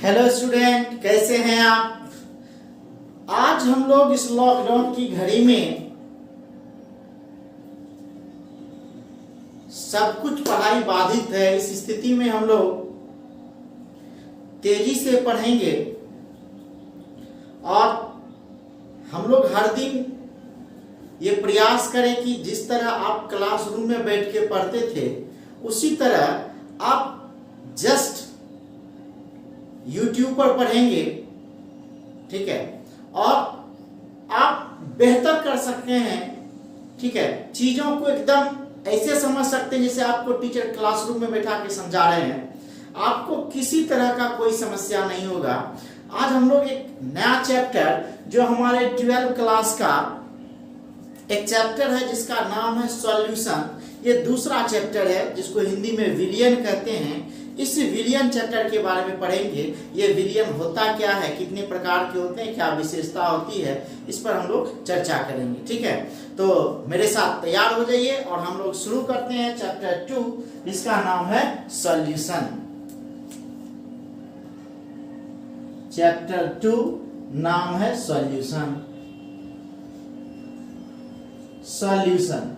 Hello student, कैसे हैं आप। आज हम लोग इस लॉकडाउन की घड़ी में सब कुछ पढ़ाई बाधित है। इस स्थिति में हम लोग तेजी से पढ़ेंगे और हम लोग हर दिन ये प्रयास करें कि जिस तरह आप क्लासरूम में बैठ के पढ़ते थे उसी तरह आप जस्ट YouTube पर पढ़ेंगे, ठीक है, और आप बेहतर कर सकते हैं, ठीक है। चीजों को एकदम ऐसे समझ सकते हैं जैसे आपको टीचर क्लासरूम में बैठा के समझा रहे हैं। आपको किसी तरह का कोई समस्या नहीं होगा। आज हम लोग एक नया चैप्टर जो हमारे 12th क्लास का एक चैप्टर है जिसका नाम है सॉल्यूशन। ये दूसरा चैप्टर है जिसको हिंदी में विलियन कहते हैं। इस विलियन चैप्टर के बारे में पढ़ेंगे। ये विलियन होता क्या है, कितने प्रकार के होते हैं, क्या विशेषता होती है, इस पर हम लोग चर्चा करेंगे, ठीक है। तो मेरे साथ तैयार हो जाइए और हम लोग शुरू करते हैं चैप्टर 2 जिसका नाम है सॉल्यूशन। चैप्टर 2 नाम है सॉल्यूशन। सॉल्यूशन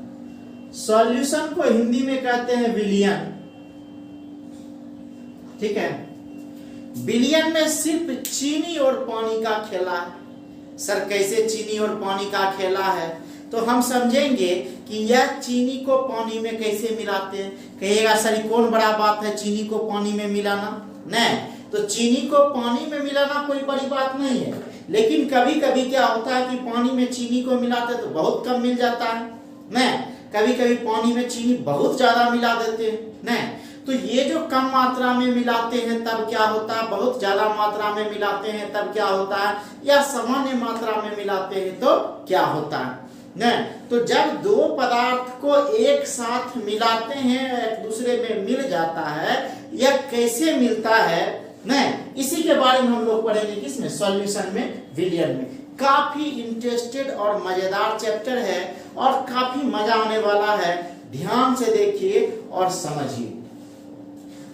सॉल्यूशन को हिंदी में कहते हैं विलियन, ठीक है। विलियन में सिर्फ चीनी और पानी का खेला है। सर कैसे चीनी और पानी का खेला है, तो हम समझेंगे कि यह चीनी को पानी में कैसे मिलाते हैं। कहिएगा सर ये कौन बड़ा बात है चीनी को पानी में मिलाना। नहीं, तो चीनी को पानी में मिलाना कोई बड़ी बात नहीं है, लेकिन कभी कभी क्या होता है कि पानी में चीनी को मिलाते तो बहुत कम मिल जाता है। नहीं, कभी कभी पानी में चीनी बहुत ज्यादा मिला देते हैं। नहीं, तो ये जो कम मात्रा में मिलाते हैं तब क्या होता है, बहुत ज्यादा मात्रा में मिलाते हैं तब क्या होता है, या सामान्य मात्रा में मिलाते हैं तो क्या होता है। नहीं, तो जब दो पदार्थ को एक साथ मिलाते हैं एक दूसरे में मिल जाता है, यह कैसे मिलता है, नहीं, इसी के बारे में हम लोग पढ़ेंगे किसमें, सॉल्यूशन में, विलियन में। काफी इंटरेस्टेड और मजेदार चैप्टर है और काफी मजा आने वाला है। ध्यान से देखिए और समझिए।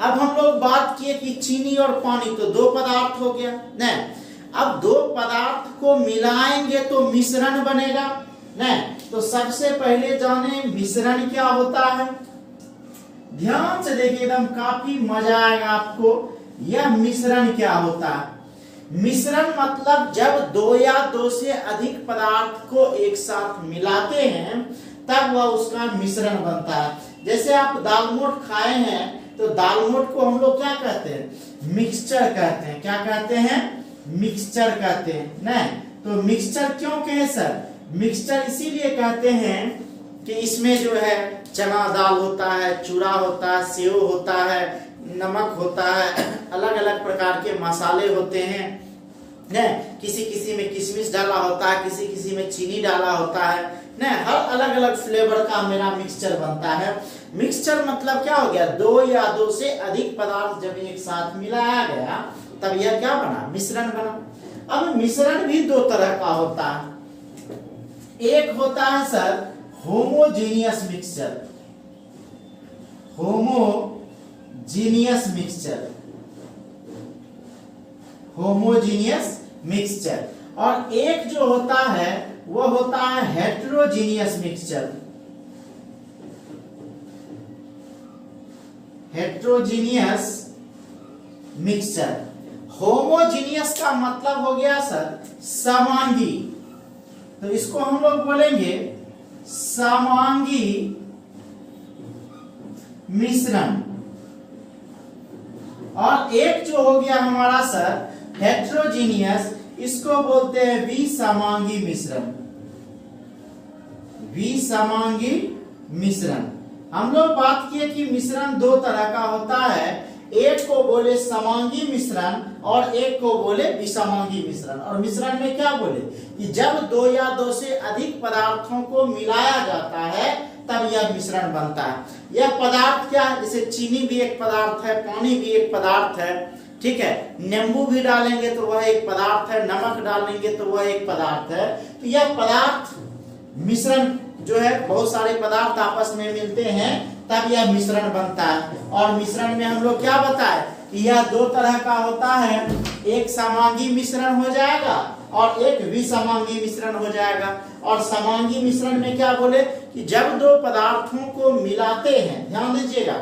अब हम लोग बात किए कि चीनी और पानी तो दो पदार्थ हो गया। नहीं, अब दो पदार्थ को मिलाएंगे तो मिश्रण बनेगा। नहीं, तो सबसे पहले जाने मिश्रण क्या होता है। ध्यान से देखिए, एकदम काफी मजा आएगा आपको। यह मिश्रण क्या होता है। मिश्रण मतलब जब दो या दो से अधिक पदार्थ को एक साथ मिलाते हैं तब वह उसका मिश्रण बनता है। जैसे आप दालमोट खाए हैं तो दालमोट को हम लोग क्या कहते हैं, मिक्सचर कहते हैं। क्या कहते हैं, मिक्सचर कहते हैं। नहीं, तो मिक्सचर क्यों कहे सर, मिक्सचर इसीलिए कहते हैं कि इसमें जो है चना दाल होता है, चूड़ा होता है, सेव होता है, नमक होता है, अलग अलग प्रकार के मसाले होते हैं। नहीं, किसी किसी में किशमिश डाला होता है, किसी किसी में चीनी डाला होता है। नहीं, हर अलग अलग फ्लेवर का मेरा मिक्सचर बनता है। मिक्सचर मतलब क्या हो गया, दो या दो से अधिक पदार्थ जब एक साथ मिलाया गया तब यह क्या बना, मिश्रण बना। अब मिश्रण भी दो तरह का होता है। एक होता है sir homogeneous mixture, homogeneous mixture, homogeneous mixture. और एक जो होता है वो होता है heterogeneous mixture, heterogeneous mixture. Homogeneous का मतलब हो गया सर समांगी, तो इसको हम लोग बोलेंगे समांगी मिश्रण। और एक जो हो गया हमारा सर हेटेरोजीनियस, इसको बोलते हैं विसमांगी मिश्रण, विसमांगी मिश्रण। हम लोग बात किए कि मिश्रण दो तरह का होता है, एक को बोले समांगी मिश्रण और एक को बोले विसमांगी मिश्रण। और मिश्रण में क्या बोले कि जब दो या दो से अधिक पदार्थों को मिलाया जाता है तब यह मिश्रण बनता है। यह पदार्थ क्या है, जैसे चीनी भी एक पदार्थ है, पानी भी एक पदार्थ है, ठीक है, नींबू भी डालेंगे तो वह एक पदार्थ है, नमक डालेंगे तो वह एक पदार्थ है। तो यह पदार्थ मिश्रण जो है, बहुत सारे पदार्थ आपस में मिलते हैं तब यह मिश्रण बनता है। और मिश्रण में हम लोग क्या बताए कि यह दो तरह का होता है, एक समांगी मिश्रण हो जाएगा और एक विसमांगी मिश्रण हो जाएगा। और समांगी मिश्रण में क्या बोले कि जब दो पदार्थों को मिलाते हैं, ध्यान दीजिएगा,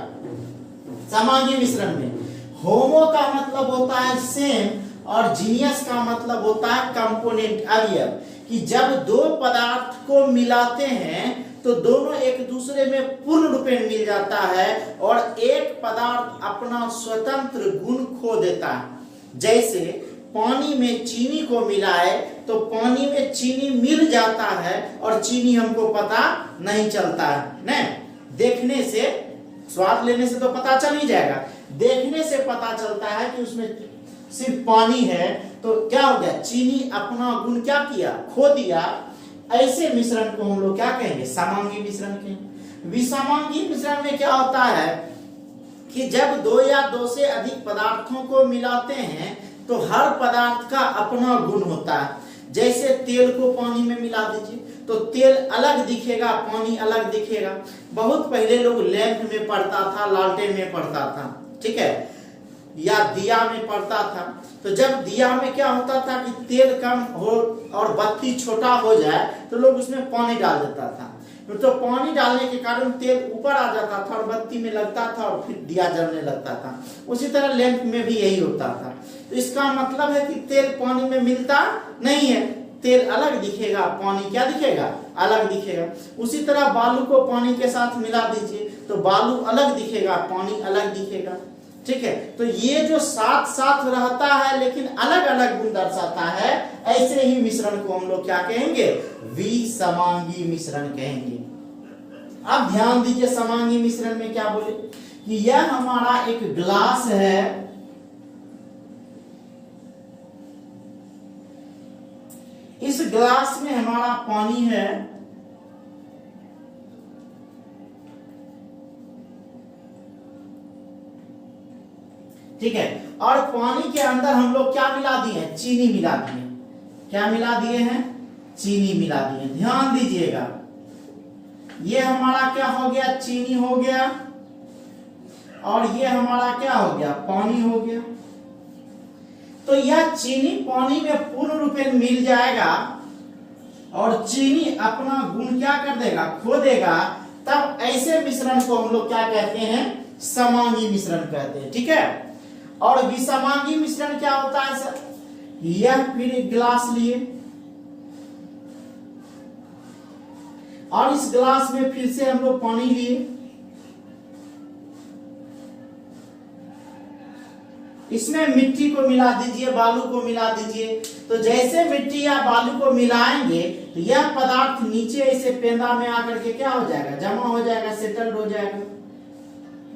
समांगी मिश्रण में होमो का मतलब होता है सेम और जीनियस का मतलब होता है कंपोनेंट, अवयव। कि जब दो पदार्थ को मिलाते हैं तो दोनों एक दूसरे में पूर्ण रूपेण मिल जाता है और एक पदार्थ अपना स्वतंत्र गुण खो देता है। जैसे पानी में चीनी को मिलाए तो पानी में चीनी मिल जाता है और चीनी हमको पता नहीं चलता है ना। देखने से, स्वाद लेने से तो पता चल ही जाएगा, देखने से पता चलता है कि उसमें सिर्फ पानी है, तो क्या हो गया, चीनी अपना गुण क्या किया, खो दिया। ऐसे मिश्रण को हम लोग क्या कहेंगे, समांगी मिश्रण कहेंगे। विसमांगी मिश्रण में क्या होता है कि जब दो या दो से अधिक पदार्थों को मिलाते हैं तो हर पदार्थ का अपना गुण होता है। जैसे तेल को पानी में मिला दीजिए तो तेल अलग दिखेगा, पानी अलग दिखेगा। बहुत पहले लोग लैंप में पढ़ता था, लालटेन में पढ़ता था, ठीक है, या दिया में पड़ता था। तो जब दिया में क्या होता था कि तेल कम हो और बत्ती छोटा हो जाए तो लोग उसमें पानी डाल देता था, तो पानी डालने के कारण तेल ऊपर आ जाता था और बत्ती में लगता था और फिर दिया जलने लगता था। उसी तरह लैंप में भी यही होता था। तो इसका मतलब है कि तेल पानी में मिलता नहीं है, तेल अलग दिखेगा, पानी क्या दिखेगा, अलग दिखेगा। उसी तरह बालू को पानी के साथ मिला दीजिए तो बालू अलग दिखेगा, पानी अलग दिखेगा, ठीक है। तो ये जो साथ साथ रहता है लेकिन अलग अलग गुण दर्शाता है, ऐसे ही मिश्रण को हम लोग क्या कहेंगे, विसमांगी मिश्रण कहेंगे। अब ध्यान दीजिए, समांगी मिश्रण में क्या बोले कि यह हमारा एक ग्लास है, इस ग्लास में हमारा पानी है, ठीक है, और पानी के अंदर हम लोग क्या मिला दिए हैं, चीनी मिला दिए। क्या मिला दिए हैं, चीनी मिला दिए। ध्यान दीजिएगा, ये हमारा क्या हो गया, चीनी हो गया, और ये हमारा क्या हो गया, पानी हो गया। तो यह चीनी पानी में पूर्ण रूप में मिल जाएगा और चीनी अपना गुण क्या कर देगा, खो देगा। तब ऐसे मिश्रण को हम लोग क्या कहते हैं, समांगी मिश्रण कहते हैं, ठीक है। और विसमांगी मिश्रण क्या होता है सर, यह फिर एक गिलास लिए और इस गिलास में फिर से हम लोग पानी लिए, इसमें मिट्टी को मिला दीजिए, बालू को मिला दीजिए। तो जैसे मिट्टी या बालू को मिलाएंगे तो यह पदार्थ नीचे ऐसे पेंदा में आकर के क्या हो जाएगा, जमा हो जाएगा, सेटल्ड हो जाएगा।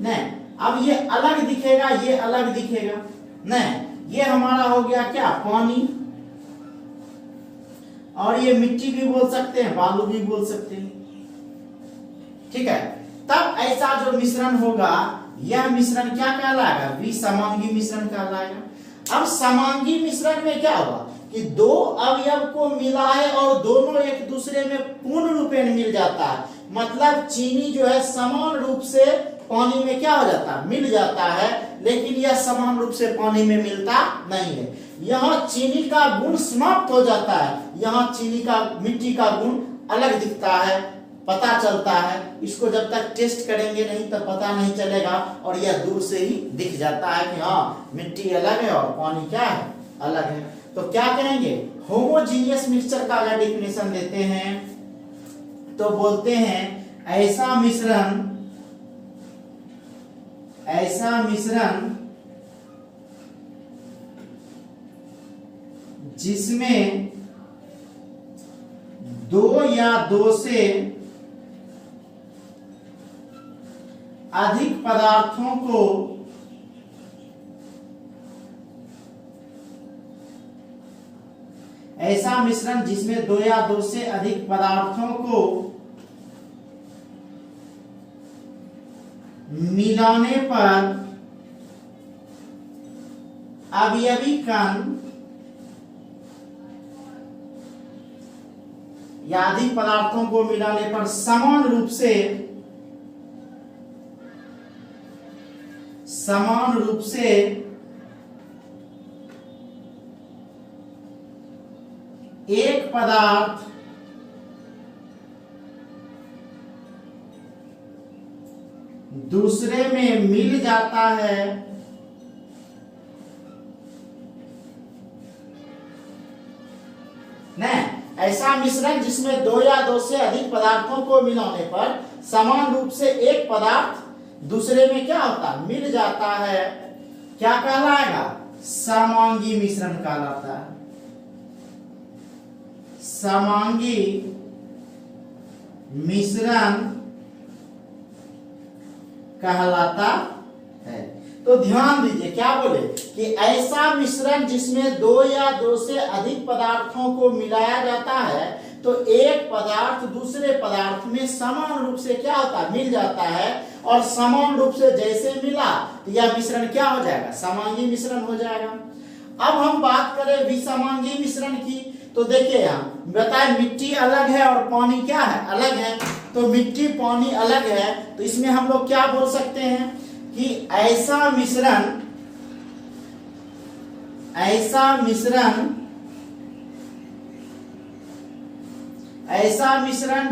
नहीं, अब ये अलग दिखेगा, ये अलग दिखेगा। नहीं, ये हमारा हो गया क्या, पानी, और ये मिट्टी भी बोल सकते हैं, बालू भी बोल सकते हैं, ठीक है। तब ऐसा जो मिश्रण होगा, यह मिश्रण क्या कहलाएगा, विसमांगी मिश्रण कहलाएगा। अब समांगी मिश्रण में क्या हुआ कि दो अवयव को मिलाए और दोनों एक दूसरे में पूर्ण रूपेण मिल जाता है। मतलब चीनी जो है समान रूप से पानी में क्या हो जाता है, मिल जाता है, लेकिन यह समान रूप से पानी में मिलता नहीं है। यहाँ चीनी का गुण समाप्त हो जाता है, यहाँ चीनी का, मिट्टी का गुण अलग दिखता है, पता चलता है। इसको जब तक टेस्ट करेंगे नहीं तब पता नहीं चलेगा, और यह दूर से ही दिख जाता है कि हाँ मिट्टी अलग है और पानी क्या है, अलग है। तो क्या कहेंगे, होमोजीनियस मिक्सचर का अगर डेफिनेशन देते हैं तो बोलते हैं ऐसा मिश्रण जिसमें दो या दो से अधिक पदार्थों को ऐसा मिश्रण जिसमें दो या दो से अधिक पदार्थों को मिलाने पर अवयवी कण या अधिक पदार्थों को मिलाने पर समान रूप से एक पदार्थ दूसरे में मिल जाता है नहीं, ऐसा मिश्रण जिसमें दो या दो से अधिक पदार्थों को मिलाने पर समान रूप से एक पदार्थ दूसरे में क्या होता है, मिल जाता है, क्या कहलाएगा, समांगी मिश्रण कहलाता है। समांगी मिश्रण कहलाता है। तो ध्यान दीजिए क्या बोले कि ऐसा मिश्रण जिसमें दो या दो से अधिक पदार्थों को मिलाया जाता है तो एक पदार्थ दूसरे पदार्थ में समान रूप से क्या होता है, मिल जाता है, और समान रूप से जैसे मिला तो यह मिश्रण क्या हो जाएगा, समांगी मिश्रण हो जाएगा। अब हम बात करें विसमांगी मिश्रण की, तो देखिए यहाँ बताए मिट्टी अलग है और पानी क्या है, अलग है। तो मिट्टी पानी अलग है तो इसमें हम लोग क्या बोल सकते हैं कि ऐसा मिश्रण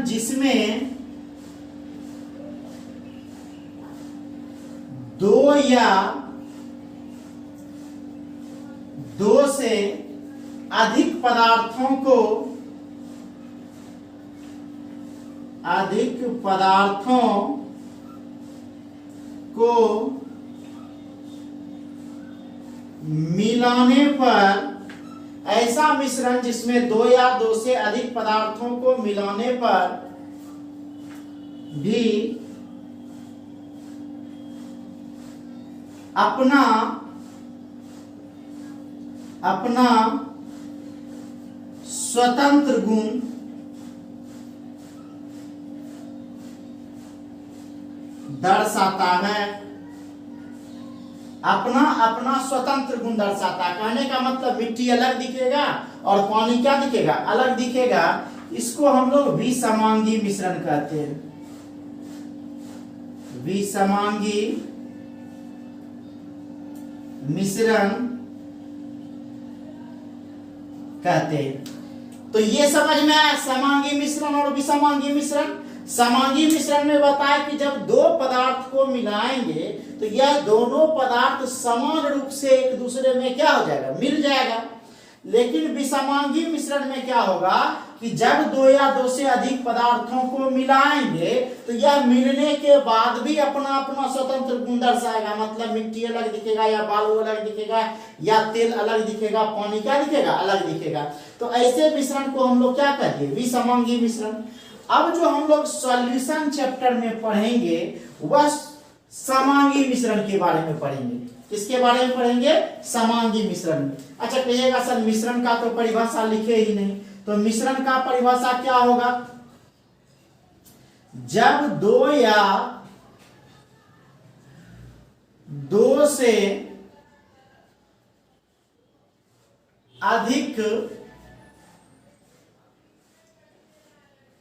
जिसमें दो या दो से अधिक पदार्थों को मिलाने पर, ऐसा मिश्रण जिसमें दो या दो से अधिक पदार्थों को मिलाने पर भी अपना स्वतंत्र गुण दर्शाता है, अपना स्वतंत्र गुण दर्शाता है। कहने का मतलब मिट्टी अलग दिखेगा और पानी क्या दिखेगा, अलग दिखेगा। इसको हम लोग विसमांगी मिश्रण कहते हैं, विसमांगी मिश्रण कहते हैं। तो ये समझ में आया समांगी मिश्रण और विसमांगी मिश्रण। समांगी मिश्रण में बताया कि जब दो पदार्थ को मिलाएंगे तो यह दोनों पदार्थ समान रूप से एक दूसरे में क्या हो जाएगा, मिल जाएगा। लेकिन विसमांगी मिश्रण में क्या होगा कि जब दो या दो से अधिक पदार्थों को मिलाएंगे तो यह मिलने के बाद भी अपना अपना स्वतंत्र गुण दर्शाएगा। मतलब मिट्टी अलग दिखेगा या बालू अलग दिखेगा या तेल अलग दिखेगा, पानी क्या दिखेगा, अलग दिखेगा। तो ऐसे मिश्रण को हम लोग क्या कहते हैं, विसमांगी मिश्रण। अब जो हम लोग सॉल्यूशन चैप्टर में पढ़ेंगे वह समांगी मिश्रण के बारे में पढ़ेंगे। किसके बारे में पढ़ेंगे, समांगी मिश्रण। अच्छा कहिएगा सर मिश्रण का तो परिभाषा लिखे ही नहीं, तो मिश्रण का परिभाषा क्या होगा, जब दो या दो से अधिक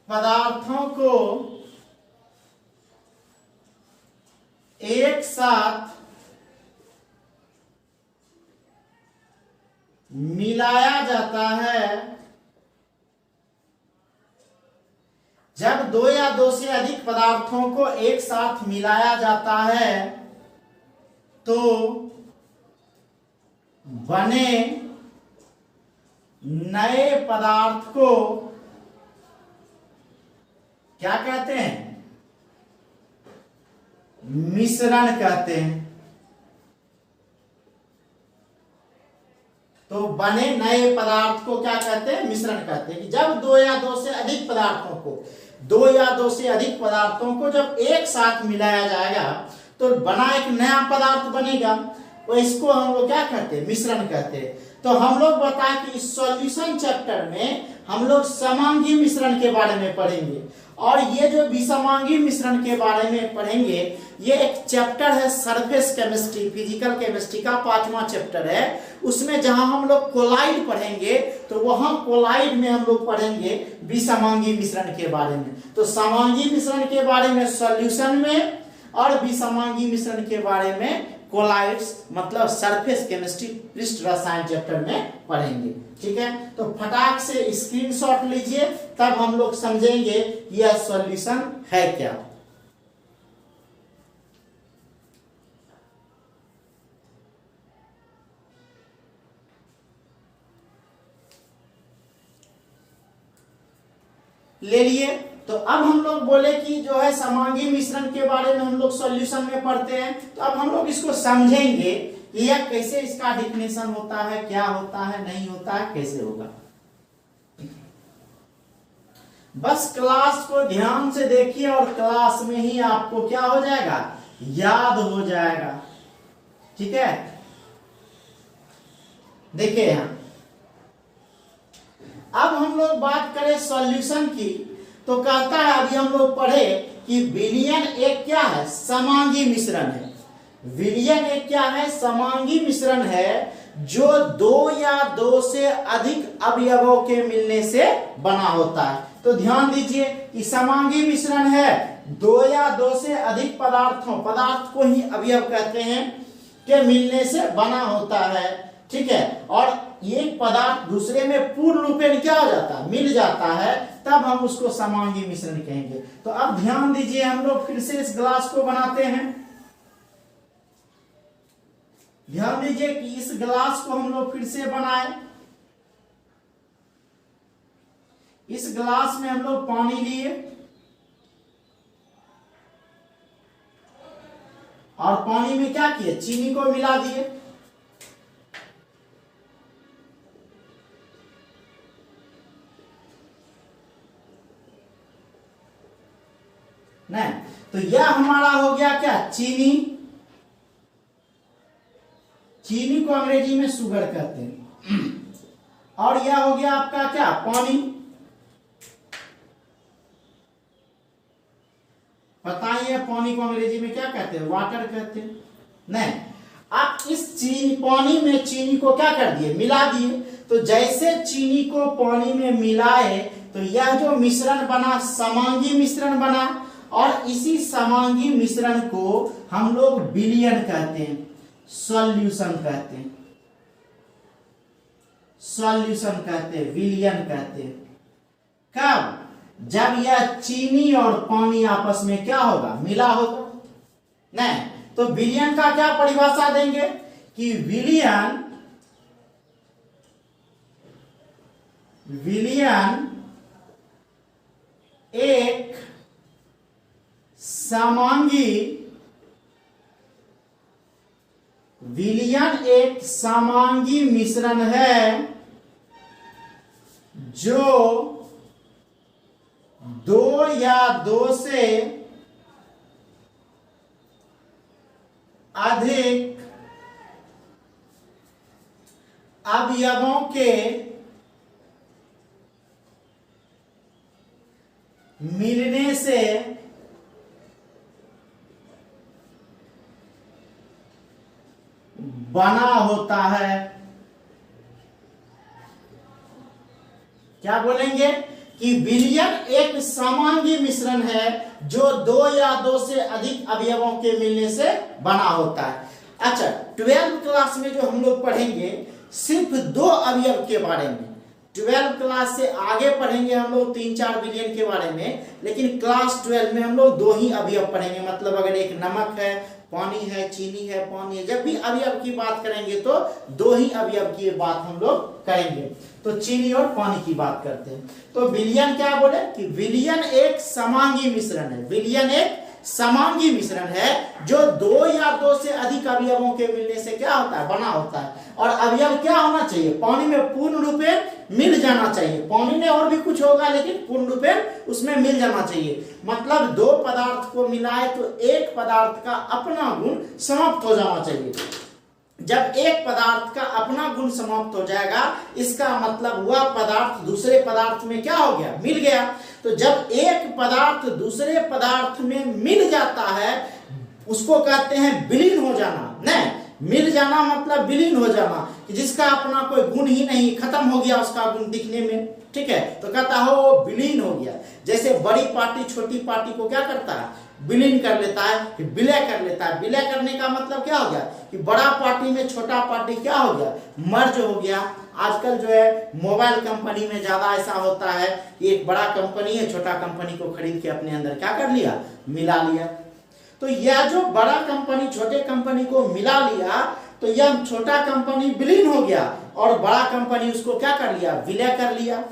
पदार्थों को एक साथ मिलाया जाता है, जब दो या दो से अधिक पदार्थों को एक साथ मिलाया जाता है तो बने नए पदार्थ को क्या कहते हैं, मिश्रण कहते हैं। तो बने नए पदार्थ को क्या कहते हैं, मिश्रण कहते हैं। कि जब दो या दो से अधिक पदार्थों को, दो या दो से अधिक पदार्थों को जब एक साथ मिलाया जाएगा तो बना एक नया पदार्थ बनेगा, तो इसको हम लोग क्या कहते हैं, मिश्रण कहते हैं। तो हम लोग बताएं कि इस सॉल्यूशन चैप्टर में हम लोग समांगी मिश्रण के बारे में पढ़ेंगे, और ये जो विसमांगी मिश्रण के बारे में पढ़ेंगे ये एक चैप्टर है सरफेस केमिस्ट्री, फिजिकल केमिस्ट्री का 5वां चैप्टर है। उसमें जहां हम लोग कोलाइड पढ़ेंगे तो वहां कोलाइड में हम लोग पढ़ेंगे विसमांगी मिश्रण के बारे में। तो समांगी मिश्रण के बारे में सॉल्यूशन में और विसमांगी मिश्रण के बारे में कोलाइड्स मतलब सरफेस केमिस्ट्री पृष्ठ रसायन चैप्टर में पढ़ेंगे। ठीक है, तो फटाक से स्क्रीनशॉट लीजिए, तब हम लोग समझेंगे यह सॉल्यूशन है क्या। ले लिए। तो अब हम लोग बोले कि जो है समांगी मिश्रण के बारे में हम लोग सॉल्यूशन में पढ़ते हैं, तो अब हम लोग इसको समझेंगे कि यह कैसे इसका डिफिनेशन होता है, क्या होता है, नहीं होता है, कैसे होगा। बस क्लास को ध्यान से देखिए और क्लास में ही आपको क्या हो जाएगा, याद हो जाएगा। ठीक है, देखिए यहां अब हम लोग बात करें सॉल्यूशन की, तो कहता है अभी हम लोग पढ़े कि विलयन एक क्या है, समांगी मिश्रण है। विलयन एक क्या है, समांगी मिश्रण है जो दो या दो से अधिक अवयवों के मिलने से बना होता है। तो ध्यान दीजिए कि समांगी मिश्रण है दो या दो से अधिक पदार्थ को ही अवयव कहते हैं के मिलने से बना होता है। ठीक है, और एक पदार्थ दूसरे में पूर्ण रूपेण क्या हो जाता है, मिल जाता है, तब हम उसको समांगी मिश्रण कहेंगे। तो अब ध्यान दीजिए, हम लोग फिर से इस ग्लास को बनाते हैं। ध्यान दीजिए कि इस ग्लास को हम लोग फिर से बनाए। इस ग्लास में हम लोग पानी लिए और पानी में क्या किए, चीनी को मिला दिए। नहीं, तो यह हमारा हो गया क्या, चीनी। चीनी को अंग्रेजी में शुगर कहते हैं। और यह हो गया आपका क्या, पानी। बताइए पानी को अंग्रेजी में क्या कहते हैं, वाटर कहते हैं। नहीं, आप इस पानी में चीनी को क्या कर दिए, मिला दिए। तो जैसे चीनी को पानी में मिलाए तो यह जो मिश्रण बना समांगी मिश्रण बना, और इसी समांगी मिश्रण को हम लोग विलयन कहते हैं, सॉल्यूशन कहते हैं, सॉल्यूशन कहते हैं, विलयन कहते हैं। कब, जब यह चीनी और पानी आपस में क्या होगा, मिला होगा। नहीं, तो विलयन का क्या परिभाषा देंगे कि विलयन एक समांगी, विलयन एक समांगी मिश्रण है जो दो या दो से अधिक अवयवों के मिलने से बना होता है। क्या बोलेंगे कि विलयन एक समांगी मिश्रण है जो दो या दो से अधिक अवयवों के मिलने से बना होता है। अच्छा, 12th क्लास में जो हम लोग पढ़ेंगे सिर्फ दो अवयव के बारे में। 12th क्लास से आगे पढ़ेंगे हम लोग 3-4 विलयन के बारे में, लेकिन क्लास 12 में हम लोग दो ही अवयव पढ़ेंगे। मतलब अगर एक नमक है, पानी है, चीनी है, पानी है, जब भी अवयव की बात करेंगे तो दो ही अवयव की बात हम लोग करेंगे। तो चीनी और पानी की बात करते हैं। तो विलयन क्या बोले कि विलयन एक समांगी मिश्रण है। विलयन एक समांगी मिश्रण है जो दो या दो से अधिक अवयवों के मिलने से क्या होता है, बना होता है। और अवयव क्या होना चाहिए, पानी में पूर्ण रूपे मिल जाना चाहिए। पानी में और भी कुछ होगा लेकिन पूर्ण रूपे उसमें मिल जाना चाहिए। मतलब दो पदार्थ को मिलाए तो एक पदार्थ का अपना गुण समाप्त हो जाना चाहिए। जब एक पदार्थ का अपना गुण समाप्त हो जाएगा, इसका मतलब वह पदार्थ दूसरे पदार्थ में क्या हो गया, मिल गया। तो जब एक पदार्थ दूसरे पदार्थ में मिल जाता है उसको कहते हैं विलीन हो जाना। नहीं, मिल जाना मतलब विलीन हो जाना, कि जिसका अपना कोई गुण ही नहीं, खत्म हो गया उसका गुण दिखने में, ठीक है, तो कहता है वो विलीन हो गया। जैसे बड़ी पार्टी छोटी पार्टी को क्या करता है, विलीन कर लेता है, कि विलय कर लेता है। विलय करने का मतलब क्या हो गया, कि बड़ा पार्टी में छोटा पार्टी क्या हो गया, मर्ज हो गया। आजकल जो है मोबाइल कंपनी में ज्यादा ऐसा होता है कि एक बड़ा कंपनी है, छोटा कंपनी को खरीद के अपने अंदर क्या कर लिया, मिला लिया। तो यह जो बड़ा कंपनी छोटे कंपनी को मिला लिया, तो यह छोटा कंपनी विलीन हो गया और बड़ा कंपनी उसको क्या कर लिया, विलय कर लिया,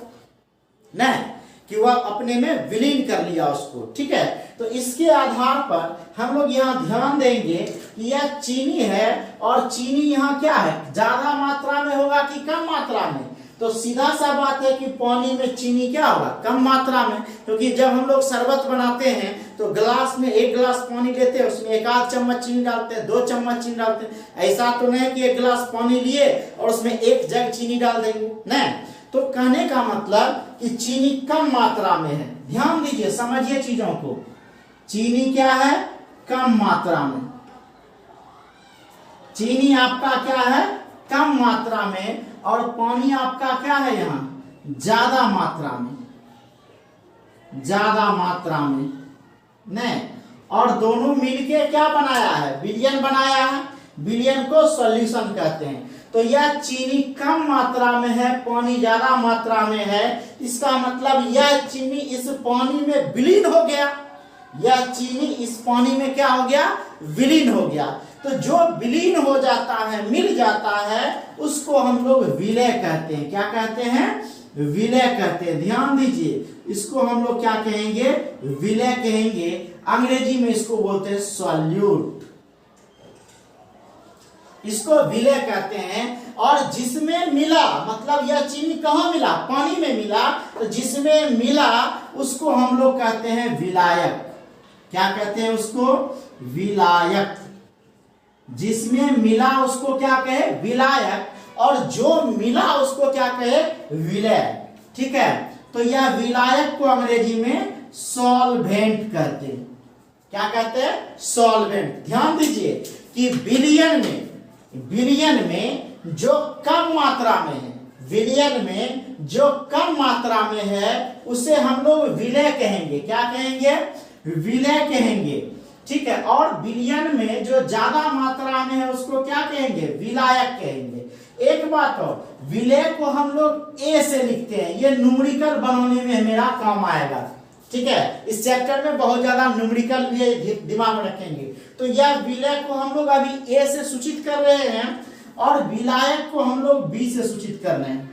नहीं कि वह अपने में विलीन कर लिया उसको, ठीक है। तो इसके आधार पर हम लोग यहाँ ध्यान देंगे कि यह चीनी है और चीनी यहाँ क्या है, ज्यादा मात्रा में होगा कि कम मात्रा में। तो सीधा सा बात है कि पानी में चीनी क्या होगा, कम मात्रा में, क्योंकि जब हम लोग शरबत बनाते हैं तो ग्लास में 1 गिलास पानी लेते हैं, उसमें 1 आध चम्मच चीनी डालते हैं, 2 चम्मच चीनी डालते हैं। ऐसा तो नहीं कि 1 गिलास पानी लिए और उसमें 1 जग चीनी डाल देंगे, नहीं। तो कहने का मतलब कि चीनी कम मात्रा में है। ध्यान दीजिए, समझिए चीजों को। चीनी क्या है, कम मात्रा में। चीनी आपका क्या है, कम मात्रा में, और पानी आपका क्या है यहां, ज्यादा मात्रा में, ज्यादा मात्रा में, नहीं। और दोनों मिलके क्या बनाया है, विलयन बनाया है। विलयन को सॉल्यूशन कहते हैं। तो यह चीनी कम मात्रा में है, पानी ज्यादा मात्रा में है। इसका मतलब यह चीनी इस पानी में विलीन हो गया, यह चीनी इस पानी में क्या हो गया, विलीन हो गया। तो जो विलीन हो जाता है, मिल जाता है, उसको हम लोग विलय कहते हैं। क्या कहते हैं, विलय कहते हैं। ध्यान दीजिए, इसको हम लोग क्या कहेंगे, विलय कहेंगे। अंग्रेजी में इसको बोलते हैं सॉल्यूट, इसको विलय कहते हैं। और जिसमें मिला, मतलब यह चीनी कहाँ मिला, पानी में मिला, तो जिसमें मिला उसको हम लोग कहते हैं विलायक। क्या कहते हैं उसको, विलायक। जिसमें मिला उसको क्या कहे, विलायक, और जो मिला उसको क्या कहे, विलय, ठीक है। तो यह विलायक को अंग्रेजी में सॉल्वेंट कहते हैं। क्या कहते हैं, सॉल्वेंट। ध्यान दीजिए कि विलयन में जो कम मात्रा में है, विलयन में जो कम मात्रा में है उसे हम लोग विलय कहेंगे। क्या कहेंगे, विलय कहेंगे, ठीक है। और विलयन में जो ज्यादा मात्रा में है उसको क्या कहेंगे, विलायक कहेंगे। एक बात और, विलय को हम लोग ए से लिखते हैं, ये न्यूमेरिकल बनाने में मेरा काम आएगा, ठीक है। इस चैप्टर में बहुत ज्यादा न्यूमेरिकल भी दिमाग में रखेंगे। तो यह विलय को हम लोग अभी ए से सूचित कर रहे हैं और विलायक को हम लोग बी से सूचित कर रहे हैं,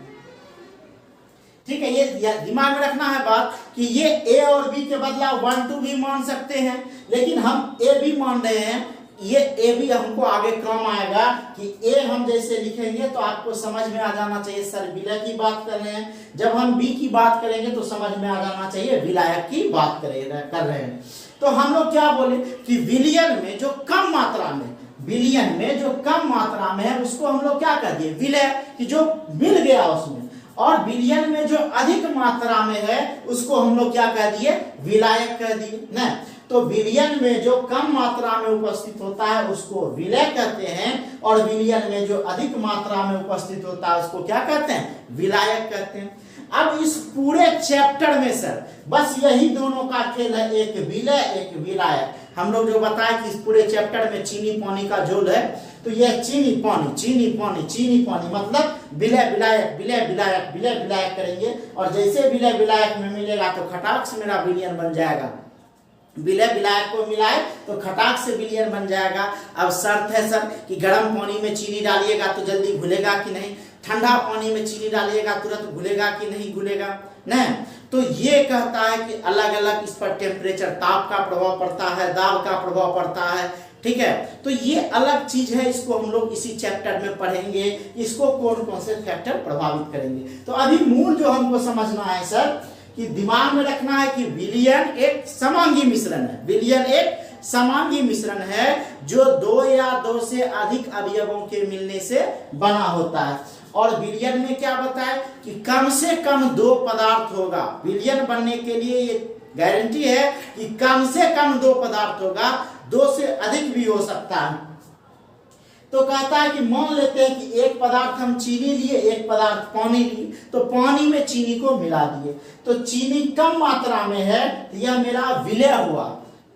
ठीक है। ये दिमाग में रखना है बात कि ये ए और बी के बदला 1 2 भी मान सकते हैं, लेकिन हम ए भी मान रहे हैं। ये ए भी हमको आगे काम आएगा कि ए हम जैसे लिखेंगे तो आपको समझ में आ जाना चाहिए सर विलय की बात कर रहे हैं। जब हम बी की बात करेंगे तो समझ में आ जाना चाहिए विलायक की बात कर रहे हैं। तो हम लोग क्या बोले कि विलयन में जो कम मात्रा में, विलयन में जो कम मात्रा में है उसको हम लोग क्या कर दिए, विलय, कि जो मिल गया उसमें। और विलयन में जो अधिक मात्रा में है उसको हम लोग क्या कह दिए, विलायक कह दिए ना। तो विलयन में जो कम मात्रा में उपस्थित होता है उसको विलय कहते हैं, और विलयन में जो अधिक मात्रा में उपस्थित होता है उसको क्या कहते हैं, विलायक कहते हैं। अब इस पूरे चैप्टर में सर बस यही दोनों का खेल है, एक विलय एक विलायक। हम लोग जो बताए कि इस पूरे चैप्टर में चीनी पानी का झोल है, तो यह चीनी पानी चीनी पानी चीनी पानी मतलब विलय विलायक विलय विलायक विलय विलायक करेंगे। और जैसे विलय विलायक में मिलेगा तो खटाक से मेरा विलयन बन जाएगा। विलय विलायक को मिलाए तो खटाक से विलयन बन जाएगा। अब शर्त है सर कि गर्म पानी में चीनी डालिएगा तो जल्दी घुलेगा कि नहीं, ठंडा पानी में चीनी डालिएगा तुरंत घुलेगा कि नहीं घुलेगा, नहीं। तो ये कहता है कि अलग अलग इस पर टेम्परेचर, ताप का प्रभाव पड़ता है, दाब का प्रभाव पड़ता है, ठीक है। तो ये अलग चीज है, इसको हम लोग इसी चैप्टर में पढ़ेंगे, इसको कौन कौन से फैक्टर प्रभावित करेंगे। तो अभी मूल जो हमको समझना है सर कि दिमाग में रखना है कि विलयन एक समांगी मिश्रण है। विलयन एक समांगी मिश्रण है जो 2 या 2 से अधिक अवयवों के मिलने से बना होता है। और विलयन में क्या बताए कि कम से कम 2 पदार्थ होगा। विलयन बनने के लिए ये गारंटी है कि कम से कम 2 पदार्थ होगा, 2 से अधिक भी हो सकता है। तो कहता है कि मान लेते हैं कि एक पदार्थ हम चीनी लिए, एक पदार्थ पानी लिए, तो पानी में चीनी को मिला दिए, तो चीनी कम मात्रा में है, तो यह मेरा विलय हुआ,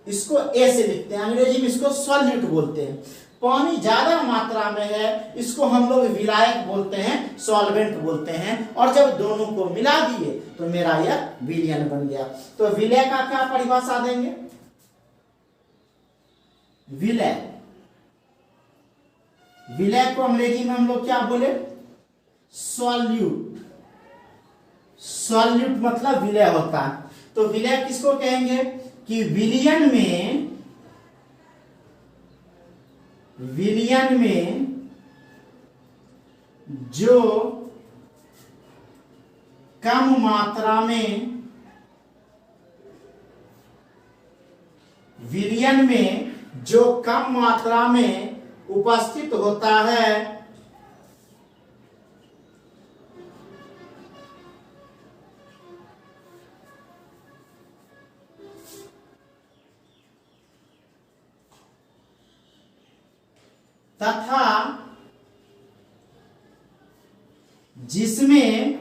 इसको ए से लिखते हैं, अंग्रेजी में इसको सॉल्यूट बोलते हैं। पानी ज्यादा मात्रा में है, इसको हम लोग विलायक बोलते हैं, सॉल्वेंट बोलते हैं, और जब दोनों को मिला दिए तो मेरा यह विलयन बन गया। तो विलय का क्या परिभाषा देंगे? विलय, विलय को अंग्रेजी में हम लोग क्या बोले? सॉल्यूट। सॉल्यूट मतलब विलय होता है। तो विलय किसको कहेंगे? कि विलयन में जो कम मात्रा में, विलयन में जो कम मात्रा में उपस्थित होता है, तथा जिसमें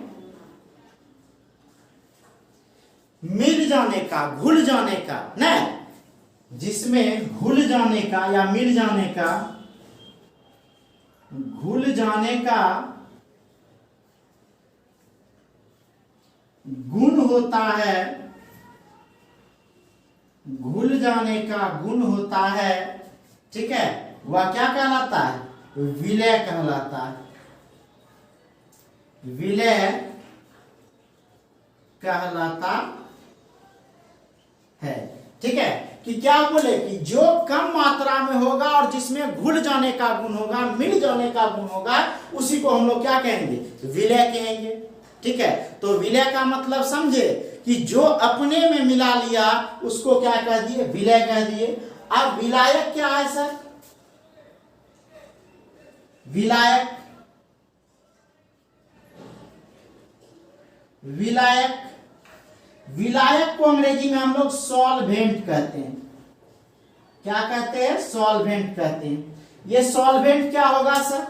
मिल जाने का, घुल जाने का, नहीं, जिसमें घुल जाने का या मिल जाने का, घुल जाने का गुण होता है, घुल जाने का गुण होता है, ठीक है, वह क्या कहलाता है? विलय कहलाता है। विलय कहलाता है, ठीक है। कि क्या बोले कि जो कम मात्रा में होगा और जिसमें घुल जाने का गुण होगा, मिल जाने का गुण होगा, उसी को हम लोग क्या कहेंगे? विलय कहेंगे, ठीक है। तो विलय का मतलब समझे कि जो अपने में मिला लिया उसको क्या कह दिए? विलय कह दिए। अब विलायक क्या है सर? विलायक, विलायक, विलायक को अंग्रेजी में हम लोग सॉल्वेंट कहते हैं। क्या कहते हैं? सॉल्वेंट कहते हैं। ये सॉल्वेंट क्या होगा सर?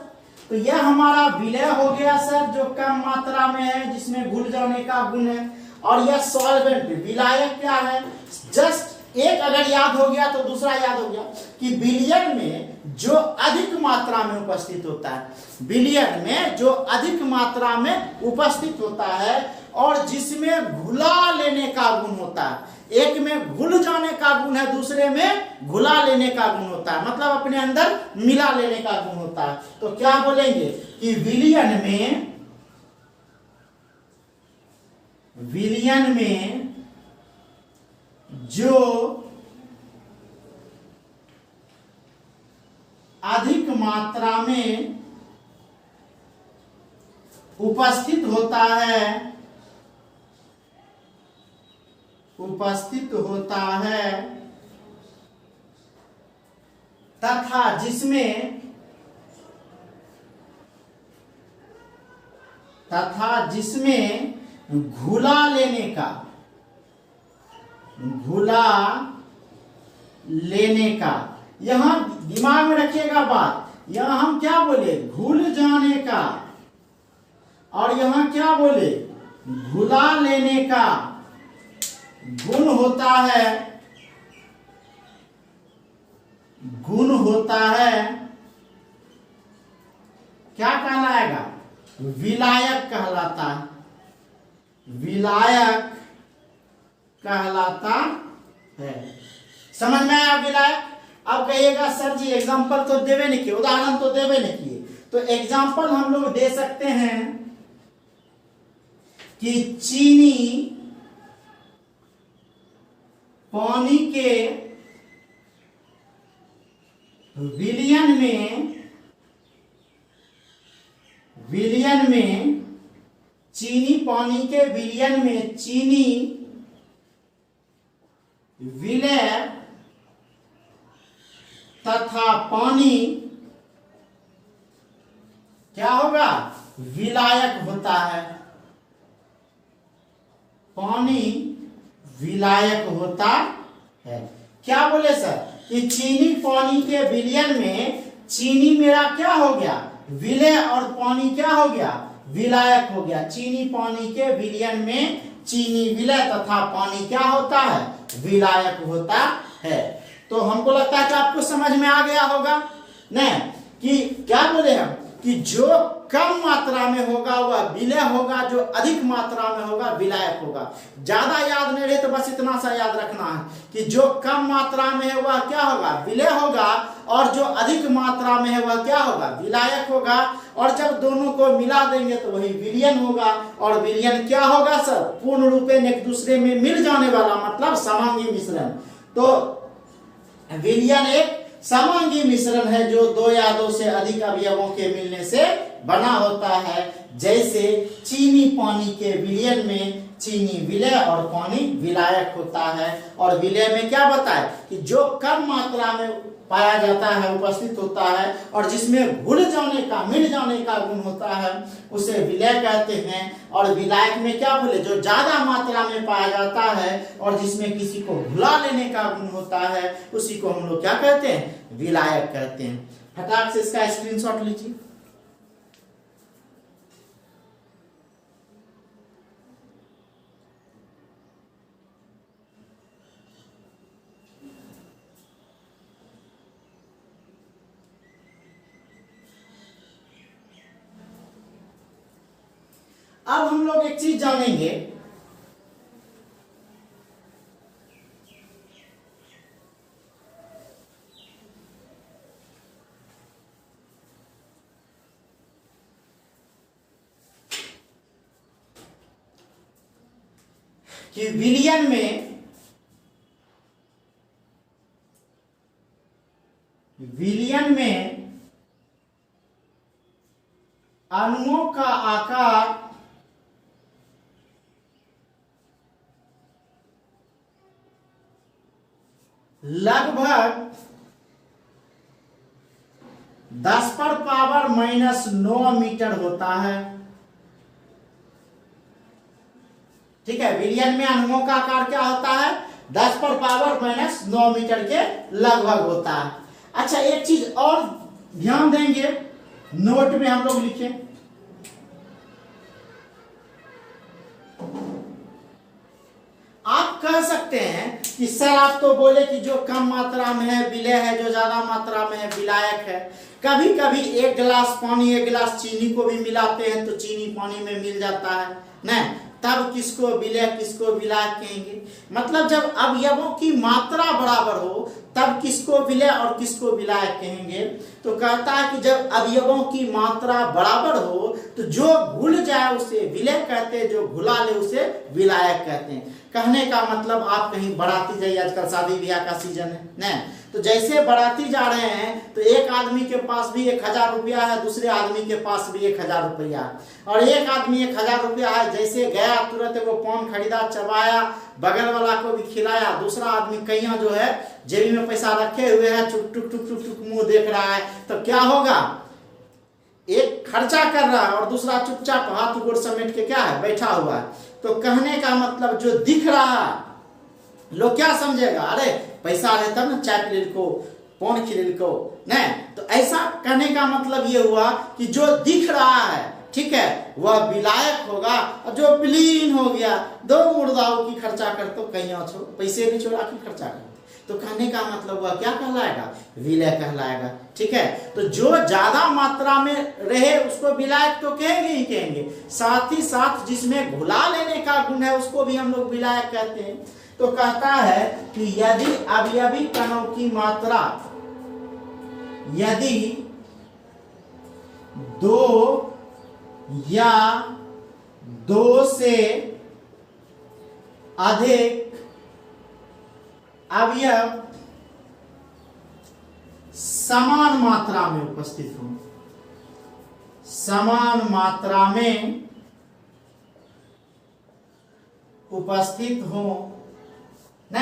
तो यह हमारा विलय हो गया सर, जो कम मात्रा में है, जिसमें घुल जाने का गुण है। और यह सॉल्वेंट, विलायक क्या है? जस्ट एक अगर याद हो गया तो दूसरा याद हो गया कि विलयन में जो अधिक मात्रा में उपस्थित होता है, विलयन में जो अधिक मात्रा में उपस्थित होता है और जिसमें घुला लेने का गुण होता है। एक में घुल जाने का गुण है, दूसरे में घुला लेने का गुण होता है, मतलब अपने अंदर मिला लेने का गुण होता है। तो क्या बोलेंगे कि विलयन में जो अधिक मात्रा में उपस्थित होता है, उपस्थित होता है, तथा जिसमें घुला लेने का, यहां दिमाग में रखिएगा बात, यहां हम क्या बोले? घुल जाने का, और यहां क्या बोले? घुला लेने का गुण होता है, गुण होता है, क्या कहलाएगा? विलायक कहलाता है, विलायक कहलाता है। समझ में आया विलायक? अब कहिएगा सर जी एग्जाम्पल तो देवे नहीं किए, उदाहरण तो देवे नहीं किए, तो एग्जाम्पल हम लोग दे सकते हैं कि चीनी पानी के विलयन में चीनी, पानी के विलयन में चीनी विलय तथा पानी क्या होगा? विलायक होता है, पानी विलायक होता है। क्या बोले सर? कि चीनी पानी के विलयन में चीनी मेरा क्या हो गया, विलय, और पानी क्या हो गया, विलायक हो गया। चीनी पानी के विलयन में चीनी विलय तथा पानी क्या होता है, विलायक होता है। तो हमको लगता है कि आपको समझ में आ गया होगा न कि क्या बोले हम कि जो कम मात्रा में होगा वह विलय होगा, जो अधिक मात्रा में होगा विलायक होगा। ज्यादा याद नहीं रहे तो बस इतना सा याद रखना है कि जो कम मात्रा में है वह क्या होगा, विलय होगा, और जो अधिक मात्रा में है वह क्या होगा, विलायक होगा। और जब दोनों को मिला देंगे तो वही विलयन होगा, और विलयन क्या होगा सर, पूर्ण रूपेण एक दूसरे में मिल जाने वाला, मतलब समांगी मिश्रण। तो विलयन एक समांगी मिश्रण है जो दो या दो से अधिक अवयवों के मिलने से बना होता है। जैसे चीनी पानी के विलयन में चीनी विलय और पानी विलायक होता है। और विलय में क्या बताए कि जो कम मात्रा में पाया जाता है, उपस्थित होता है, और जिसमें घुल जाने का, मिल जाने का गुण होता है उसे विलय कहते हैं। और विलायक में क्या बोले, जो ज्यादा मात्रा में पाया जाता है और जिसमें किसी को घुला लेने का गुण होता है उसी को हम लोग क्या कहते हैं, विलायक कहते हैं। फटाक से इसका स्क्रीनशॉट लीजिए। अब हम लोग एक चीज जानेंगे, कि विलयन में अणुओं का आकार लगभग 10⁻⁻⁹ मीटर होता है। ठीक है, विलयन में अणुओं का आकार क्या होता है, 10⁻⁻⁹ मीटर के लगभग होता है। अच्छा, एक चीज और ध्यान देंगे, नोट में हम लोग लिखें, आप कह सकते हैं कि सर आप तो बोले कि जो कम मात्रा में है विलय है, जो ज्यादा मात्रा में है विलायक है। कभी कभी एक गिलास पानी एक गिलास चीनी को भी मिलाते हैं तो चीनी पानी में मिल जाता है ना, तब किसको विलय किसको विलायक कहेंगे। मतलब जब अवयवों की मात्रा बराबर हो तब किसको विलय और किसको विलायक कहेंगे। तो कहता है कि जब अवयवों की मात्रा बराबर हो तो जो घुल जाए उसे विलय कहते हैं, जो घुला ले उसे विलायक कहते हैं। कहने का मतलब आप कहीं बाराती जाइए, आजकल शादी ब्याह का सीजन है ना, तो जैसे बाराती जा रहे हैं तो एक आदमी के पास भी 1000 रुपया है, दूसरे आदमी के पास भी 1000 रुपया है, और एक आदमी 1000 रुपया है, जैसे गया तुरंत वो पान खरीदा, चबाया, बगल वाला को भी खिलाया, दूसरा आदमी कहीं जो है जेबी में पैसा रखे हुए है, टुक टुक टुक टुक टुक मुंह देख रहा है, तो क्या होगा, एक खर्चा कर रहा है और दूसरा चुपचाप हाथ गोड़ समेट के क्या है बैठा हुआ है। तो कहने का मतलब जो दिख रहा लोग क्या समझेगा, अरे पैसा रहे तब ना चाय पी को, पान खिले को न। तो ऐसा कहने का मतलब ये हुआ कि जो दिख रहा है, ठीक है, वह विलायक होगा, और जो विलीन हो गया, दो मुर्दाओं की खर्चा कर तो कहीं छोड़, पैसे नहीं छोड़ा की खर्चा कर, तो कहने का मतलब वह क्या कहलाएगा, विलय कहलाएगा। ठीक है, तो जो ज्यादा मात्रा में रहे उसको विलायक तो कहेंगे ही कहेंगे, साथ ही साथ जिसमें घुला लेने का गुण है उसको भी हम लोग विलायक कहते हैं। तो कहता है कि यदि अवयवी कणों की मात्रा यदि 2 या 2 से अधिक अवयव समान मात्रा में उपस्थित हो, समान मात्रा में उपस्थित हो न,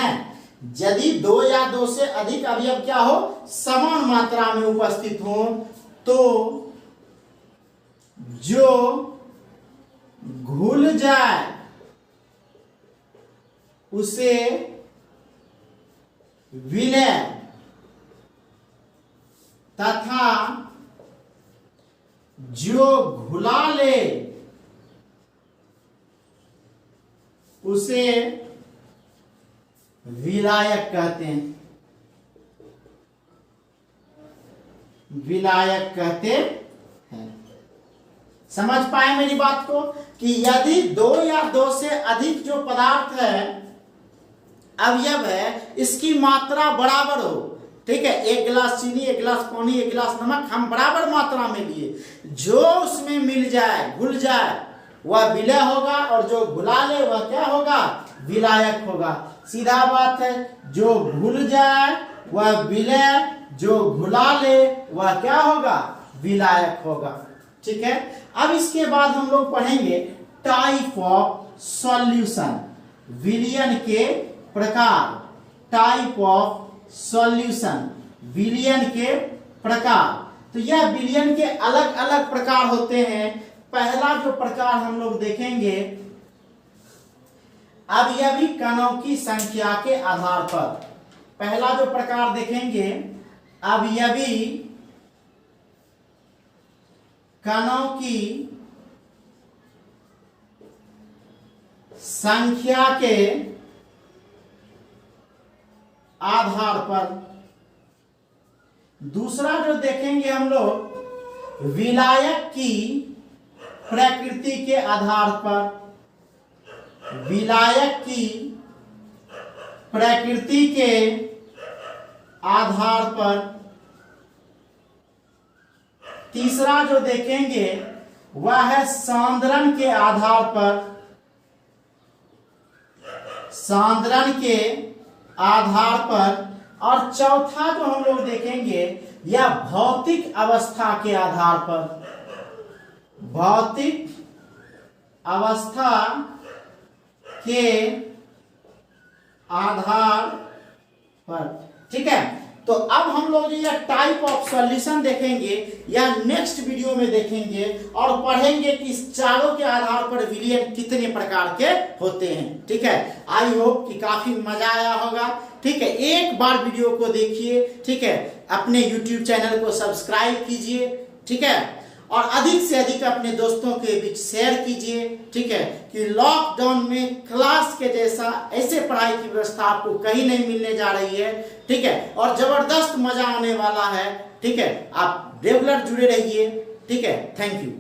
यदि 2 या 2 से अधिक अवयव क्या हो, समान मात्रा में उपस्थित हो, तो जो घुल जाए उसे विलय तथा जो घुला ले उसे विलायक कहते हैं। विलायक कहते हैं। समझ पाए मेरी बात को कि यदि दो या दो से अधिक जो पदार्थ है, अवयव है, इसकी मात्रा बराबर हो, ठीक है, एक गिलास चीनी, एक गिलास पानी, एक गिलास नमक हम बराबर मात्रा में लिए, जो उसमें मिल जाए, घुल जाए, वह विलय होगा, और जो घुला ले वह क्या होगा, विलायक होगा। सीधा बात है, जो घुल जाए वह विलय, जो घुला ले वह क्या होगा, विलायक होगा। ठीक है, अब इसके बाद हम लोग पढ़ेंगे टाइप ऑफ सॉल्यूशन, विलयन के प्रकार। टाइप ऑफ सॉल्यूशन, विलयन के प्रकार। तो यह विलयन के अलग अलग प्रकार होते हैं। पहला जो प्रकार हम लोग देखेंगे, अवयवी कणों की संख्या के आधार पर। पहला जो प्रकार देखेंगे, अवयवी कणों की संख्या के आधार पर। दूसरा जो देखेंगे हम लोग, विलायक की प्रकृति के आधार पर। विलायक की प्रकृति के आधार पर। तीसरा जो देखेंगे वह है सांद्रण के आधार पर। सांद्रण के आधार पर। और चौथा जो हम लोग देखेंगे, यह भौतिक अवस्था के आधार पर। भौतिक अवस्था के आधार पर। ठीक है, तो अब हम लोग जो यह टाइप ऑफ सॉल्यूशन देखेंगे, या नेक्स्ट वीडियो में देखेंगे और पढ़ेंगे कि इस चारों के आधार पर विलयन कितने प्रकार के होते हैं। ठीक है, आई होप कि काफी मजा आया होगा। ठीक है, एक बार वीडियो को देखिए। ठीक है, अपने YouTube चैनल को सब्सक्राइब कीजिए। ठीक है, और अधिक से अधिक अपने दोस्तों के बीच शेयर कीजिए। ठीक है, कि लॉकडाउन में क्लास के जैसा ऐसे पढ़ाई की व्यवस्था आपको कहीं नहीं मिलने जा रही है। ठीक है, और जबरदस्त मजा आने वाला है। ठीक है, आप रेगुलर जुड़े रहिए। ठीक है, थैंक यू।